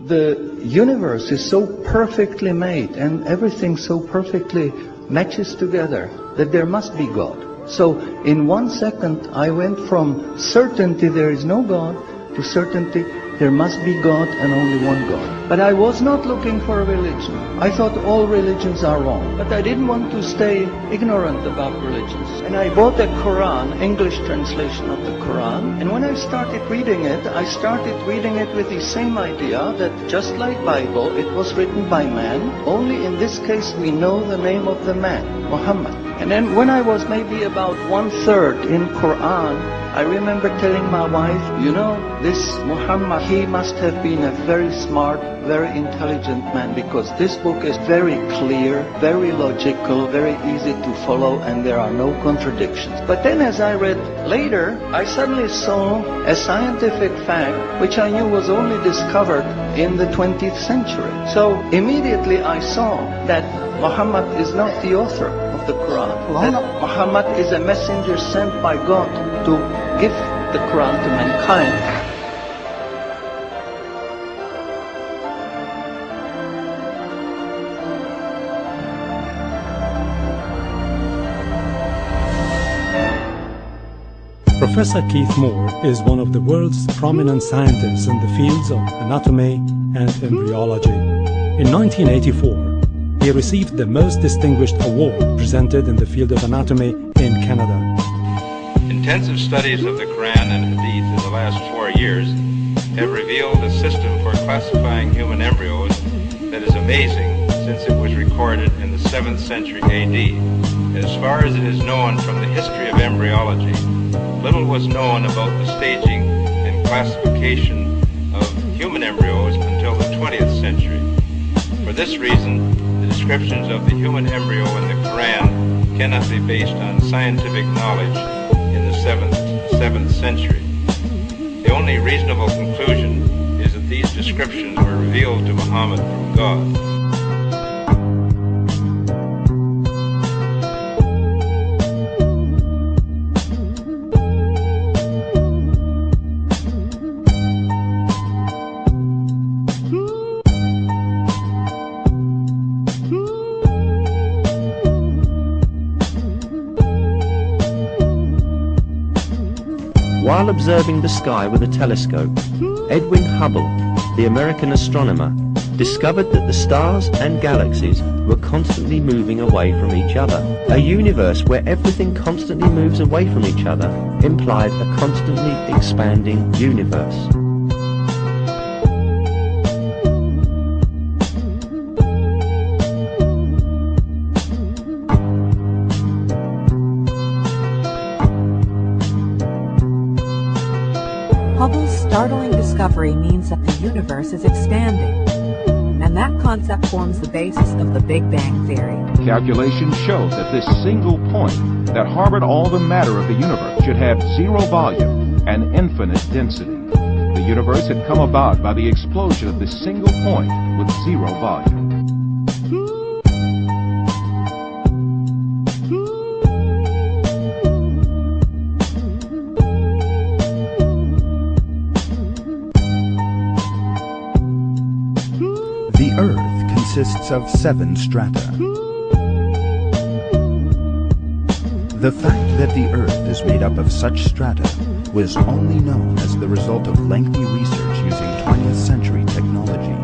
the universe is so perfectly made and everything so perfectly matches together that there must be God. So in 1 second I went from certainty there is no God to certainty there must be God and only one God. But I was not looking for a religion. I thought all religions are wrong. But I didn't want to stay ignorant about religions. And I bought a CORAN, English translation of the CORAN. And when I started reading it with the same idea that just like Bible, it was written by man. Only in this case we know the name of the man, Muhammad. And then when I was maybe about 1/3 in Quran, I remember telling my wife, you know, this Muhammad, he must have been a very smart, very intelligent man, because this book is very clear, very logical, very easy to follow, and there are no contradictions. But then as I read later, I suddenly saw a scientific fact which I knew was only discovered in the 20th century. So immediately I saw that Muhammad is not the author of the Quran, that Muhammad is a messenger sent by God to give the Quran to mankind. Professor Keith Moore is one of the world's prominent scientists in the fields of anatomy and embryology. In 1984, he received the most distinguished award presented in the field of anatomy in Canada. Intensive studies of the Quran and Hadith in the last 4 years have revealed a system for classifying human embryos that is amazing, since it was recorded in the 7th century AD. As far as it is known from the history of embryology, little was known about the staging and classification of human embryos until the 20th century. For this reason, the descriptions of the human embryo in the Quran cannot be based on scientific knowledge in the 7th century. The only reasonable conclusion is that these descriptions were revealed to Muhammad from God. While observing the sky with a telescope, Edwin Hubble, the American astronomer, discovered that the stars and galaxies were constantly moving away from each other. A universe where everything constantly moves away from each other implied a constantly expanding universe. Hubble's startling discovery means that the universe is expanding, and that concept forms the basis of the Big Bang Theory. Calculations show that this single point that harbored all the matter of the universe should have zero volume and infinite density. The universe had come about by the explosion of this single point with zero volume. The Earth consists of 7 strata. The fact that the Earth is made up of such strata was only known as the result of lengthy research using 20th century technology.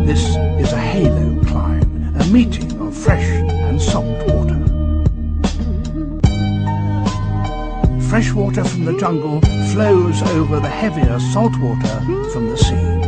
This is a halo climb, a meeting of fresh and salt water. Fresh water from the jungle flows over the heavier salt water from the sea.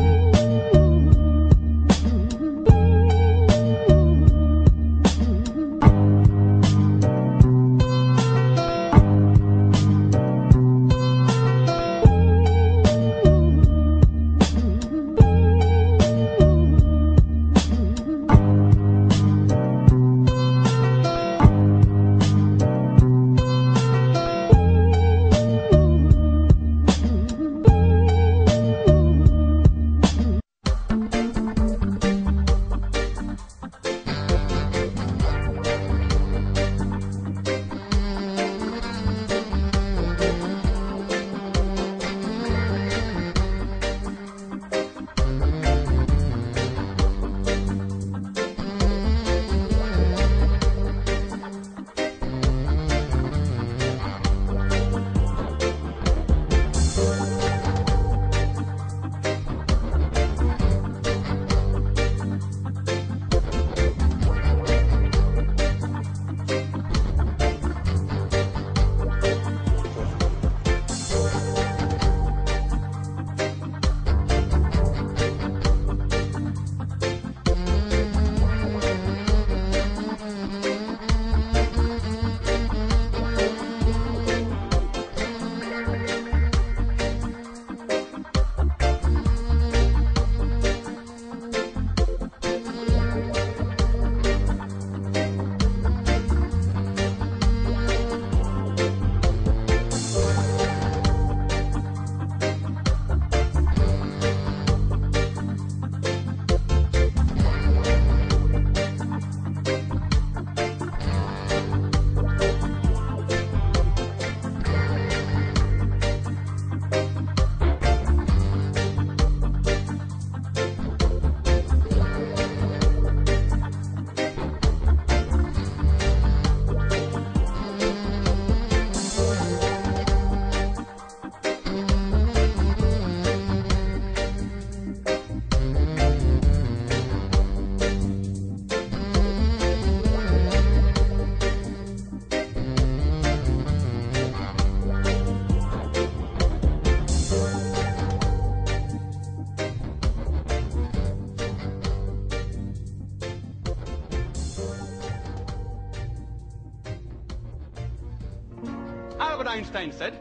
Einstein said,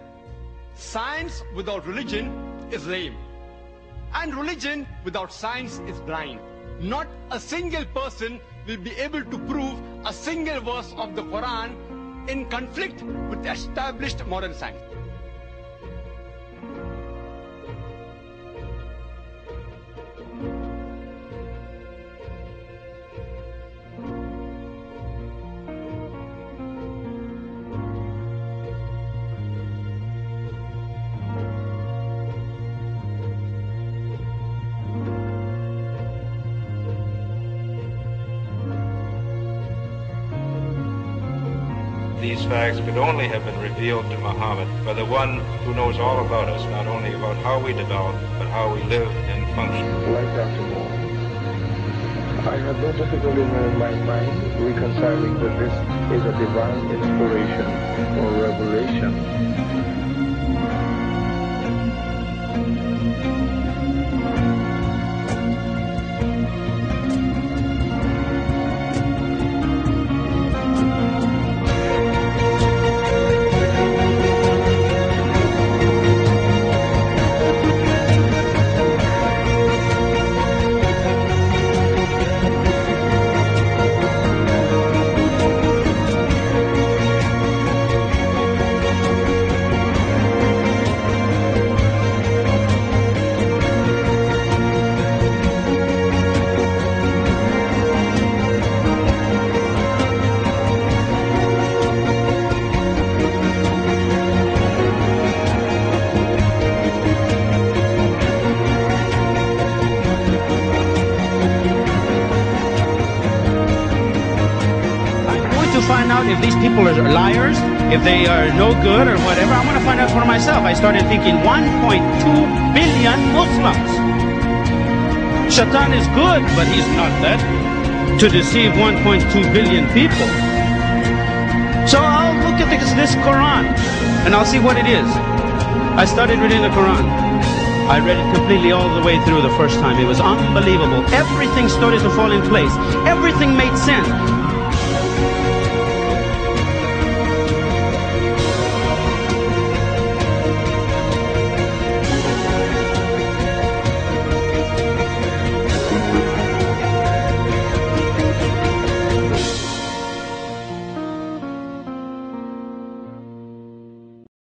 science without religion is lame, and religion without science is blind. Not a single person will be able to prove a single verse of the Quran in conflict with established modern science. These facts could only have been revealed to Muhammad by the one who knows all about us, not only about how we develop, but how we live and function. Like Dr. Moore, I have no difficulty in my mind reconciling that this is a divine inspiration or revelation. Find out if these people are liars, if they are no good or whatever. I want to find out for myself. I started thinking 1.2 billion Muslims. Shaitan is good, but he's not that to deceive 1.2 billion people. So I'll look at this Quran and I'll see what it is. I started reading the Quran. I read it completely all the way through the first time. It was unbelievable. Everything started to fall in place. Everything made sense.